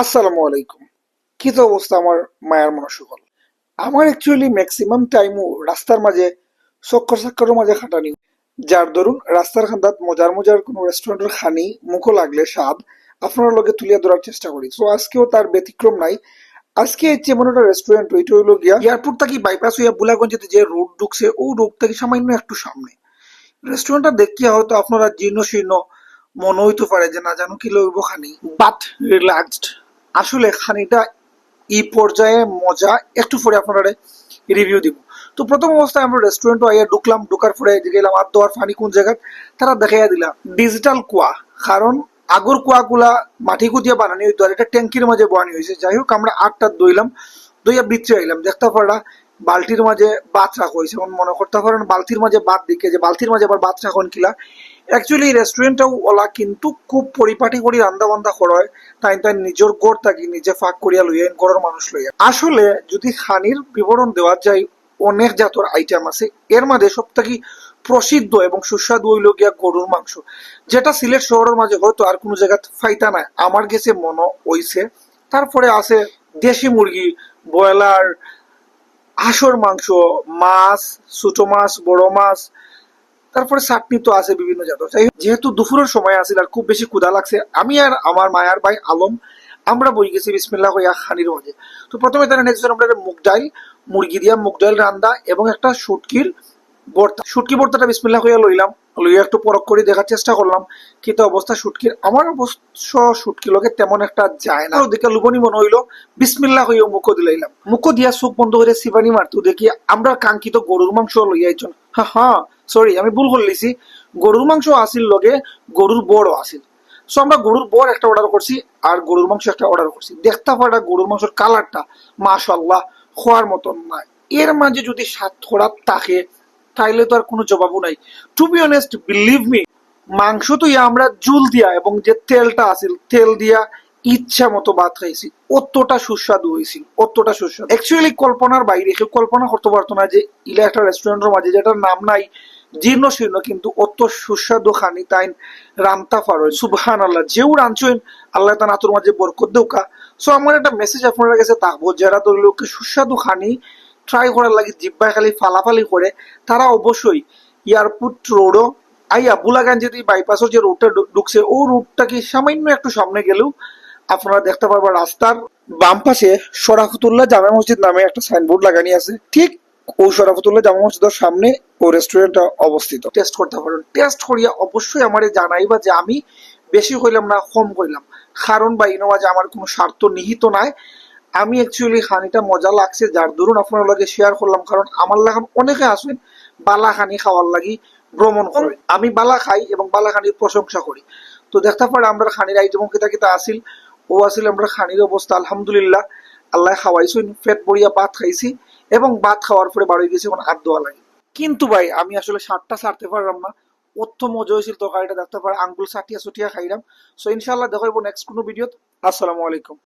আসসালামু আলাইকুম। কি তো অবস্থা আমার মায়ার মানুষসকল? আমার অ্যাকচুয়ালি ম্যাক্সিমাম টাইমও রাস্তার মাঝে চক্কর চাক্করের মাঝে খাটানি, যার দরুন রাস্তার খান্দাত মজার মজার কোনো রেস্টুরেন্টের খানি মুখো লাগলে স্বাদ আপনার লগে তুলিয়া ধরার চেষ্টা করি। তো আজকেও তার ব্যতিক্রম নাই। আজকে যেমন একটা রেস্টুরেন্ট, ওইটা হইলো গিয়া এয়ারপোর্ট থেকে বাইপাস হইয়া বুলাগঞ্জেতে যে রোড ঢুকছে ও রোড থেকে সামান্য একটু সামনে। রেস্টুরেন্টটা দেখিয়া হয়তো আপনারা জীর্ণ শীর্ণ মনে হইতে পারে যে না জানো কি লইব খানি, বাট রিল্যাক্সড। আসলে খানিটা এই পর্যায়ে মজা একটু পরে আপনারা রিভিউ দিব। তো প্রথম অবস্থায় আমরা রেস্টুরেন্টে আইয়া ঢুকলাম, ঢুকার পরে গেলাম হাত ধোয়ার পানি কোন জায়গায় তারা দেখাইয়া দিলাম ডিজিটাল কুয়া। কারণ আগর কুয়াগুলা মাটি কুদিয়া বানানি হইতো, আর এটা ট্যাঙ্কির মাঝে বানানি হয়েছে। যাই হোক আমরা আটটা দইলাম, দইয়া ভিতরে আইলাম, দেখতে পারা বালতির মাঝে বাত রাখা হয়েছে। এখন মনে করতে পারেন বালতির মাঝে বাত দিকে যে বালতির মাঝে আবার বাত রাখন কিলা। অ্যাকচুয়ালি রেস্টুরেন্টটাও ওলা কিন্তু খুব পরিপাটি করে রান্দা বান্দা করা হয়। তাই তাই নিজের গড় থাকি নিজে ফাঁক করিয়া লইয়া গড়ের মানুষ লইয়া। আসলে যদি খানির বিবরণ দেওয়া যায়, অনেক জাতর আইটেম আছে। এর মাঝে সব থেকে প্রসিদ্ধ এবং সুস্বাদু হইল গিয়া গরুর মাংস, যেটা সিলেট শহরের মাঝে হয়তো আর কোনো জায়গা ফাইতা নাই আমার কাছে মনে হইছে। তারপরে আছে দেশি মুরগি, ব্রয়লার, হাঁসের মাংস, মাছ, ছোট মাছ, বড় মাছ, তারপরে চাটনি তো আছে বিভিন্ন জাতের। যাই হোক, যেহেতু দুপুরের সময় আছিল আর খুব বেশি ক্ষুধা লাগছে, আমি আর আমার মায়ার ভাই আলম আমরা বই গেছি বিসমিল্লাহ কইয়া খানির মাঝে। তো প্রথমে তারা নেক্সট আমরা মুগ ডাল, মুরগি দিয়া মুগ ডাল রান্দা এবং একটা শুটকির ভর্তা। শুটকি ভর্তাটা বিসমিল্লাহ কইয়া লইলাম, লইয়া একটু পরখ করে দেখার চেষ্টা করলাম কি তো অবস্থা শুটকির। আমার অবশ্য শুটকি লোকে তেমন একটা যায় না, ওদিকে লুবনি মনে হইলো। বিসমিল্লাহ হইয়া মুখো দিলাইলাম, মুখো দিয়া চোখ বন্ধ করে সিবানি মারতে দেখি আমরা কাঙ্ক্ষিত গরুর মাংস লইয়াইছন। হ্যাঁ হ্যাঁ, সরি আমি ভুল করলিছি, গরুর মাংস আসিল লগে গরুর বড় আসিল। সো আমরা গরুর বড় একটা অর্ডার করছি আর গরুর মাংস একটা অর্ডার করছি। দেখতে পারা গরুর মাংসের কালারটা মাশাআল্লাহ খোয়ার মতন না। এর মাঝে যদি স্বাদ থোড়া থাকে তাইলে তো আর কোনো জবাবও নাই। To be honest, believe me, মাংস তো আমরা জুল দিয়া এবং যে তেলটা আছিল তেল দিয়া ইচ্ছা মতো ভাত খাইছি, অতটা সুস্বাদু হয়েছিল, অতটা সুস্বাদু। অ্যাকচুয়ালি কল্পনার বাইরে, কেউ কল্পনা করতে পারতো না যে ইলা একটা রেস্টুরেন্টের মাঝে যেটার নাম নাই, জীর্ণ শীর্ণ, কিন্তু অত সুস্বাদু খানি তাই রান্তা পারো। সুবহান আল্লাহ, যেও রাঁধছেন আল্লাহ তা নাতুর মাঝে বরকত দেউকা। সো আমার একটা মেসেজ আপনার কাছে থাকবো, যারা তোর লোককে সুস্বাদু খানি ট্রাই করার লাগে জিব্বায় খালি ফালাফালি করে, তারা অবশ্যই এয়ারপোর্ট রোডও আইয়া বুলাগান যদি বাইপাসের যে রোডটা ঢুকছে ও রোডটা কি সামান্য একটু সামনে গেলেও আপনারা দেখতে পারবেন রাস্তার বাম পাশে শরাফতুল্লাহ জামে মসজিদ নামে একটা সাইনবোর্ড লাগানি আছে। ঠিক ও শরাফতুল্লাহ জামে মসজিদের সামনে ও রেস্টুরেন্টটা অবস্থিত। টেস্ট করতে পারেন, টেস্ট করিয়া অবশ্যই আমারে জানাইবা যে আমি বেশি হইলাম না কম হইলাম। কারণ বা ইনোভা যে আমার কোনো স্বার্থ নিহিত নাই। আমি অ্যাকচুয়ালি খানিটা মজা লাগছে যার দরুন আপনার লগে শেয়ার করলাম। কারণ আমার লাগান অনেকে আসেন বালা খানি খাওয়ার লাগি ভ্রমণ করে, আমি বালা খাই এবং বালা খানির প্রশংসা করি। তো দেখতে পারে আমরা খানির আইটেম কিতা কিতা আসিল, ও আসিল আমরা খানির অবস্থা আলহামদুলিল্লাহ আল্লাহ খাওয়াইছেন, পেট ভরিয়া ভাত খাইছি এবং ভাত খাওয়ার পরে বাড়ি গেছি এখন হাত ধোয়া লাগে। কিন্তু ভাই আমি আসলে স্বাদটা ছাড়তে পারলাম না, অত মজা হয়েছিল তরকারিটা। দেখতে পারে আঙ্গুল সাটিয়া সুটিয়া খাইলাম। সো ইনশাল্লাহ দেখা হইব নেক্সট কোনো ভিডিও। আসসালামু আলাইকুম।